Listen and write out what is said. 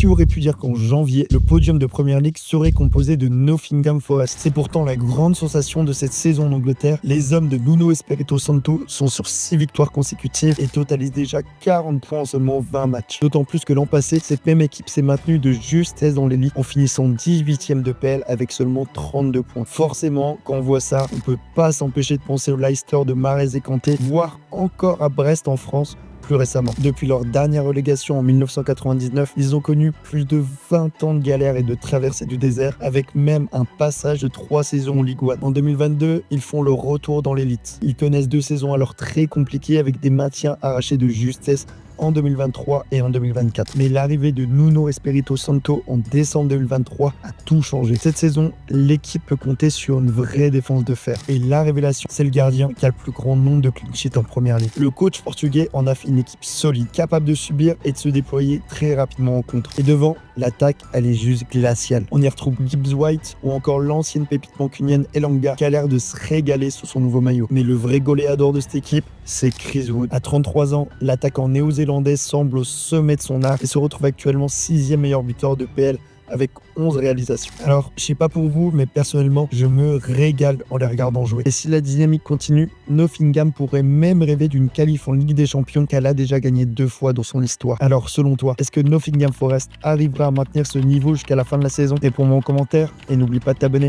Qui aurait pu dire qu'en janvier, le podium de Premier League serait composé de Nottingham Forest? C'est pourtant la grande sensation de cette saison en Angleterre. Les hommes de Nuno Espirito Santo sont sur 6 victoires consécutives et totalisent déjà 40 points en seulement 20 matchs. D'autant plus que l'an passé, cette même équipe s'est maintenue de justesse dans l'élite en finissant 18e de PL avec seulement 32 points. Forcément, quand on voit ça, on peut pas s'empêcher de penser au Leicester de Mahrez et Kanté, voire encore à Brest en France plus récemment. Depuis leur dernière relégation en 1999, ils ont connu plus de 20 ans de galère et de traversée du désert, avec même un passage de 3 saisons en Ligue 1. En 2022, ils font leur retour dans l'élite. Ils connaissent 2 saisons alors très compliquées avec des maintiens arrachés de justesse en 2023 et en 2024. Mais l'arrivée de Nuno Espirito Santo en décembre 2023 a tout changé. Cette saison, l'équipe peut compter sur une vraie défense de fer. Et la révélation, c'est le gardien qui a le plus grand nombre de clean sheets en première ligue. Le coach portugais en a fait une équipe solide, capable de subir et de se déployer très rapidement en contre. Et devant, l'attaque, elle est juste glaciale. On y retrouve Gibbs White ou encore l'ancienne pépite mancunienne Elanga qui a l'air de se régaler sous son nouveau maillot. Mais le vrai goléador de cette équipe, c'est Chris Wood. À 33 ans, l'attaquant néo-zélandais semble au sommet de son art et se retrouve actuellement 6e meilleur buteur de PL avec 11 réalisations. Alors, je sais pas pour vous, mais personnellement, je me régale en les regardant jouer. Et si la dynamique continue, Nottingham pourrait même rêver d'une qualif en Ligue des Champions qu'elle a déjà gagné 2 fois dans son histoire. Alors, selon toi, est-ce que Nottingham Forest arrivera à maintenir ce niveau jusqu'à la fin de la saison? Réponds-moi en commentaire et n'oublie pas de t'abonner.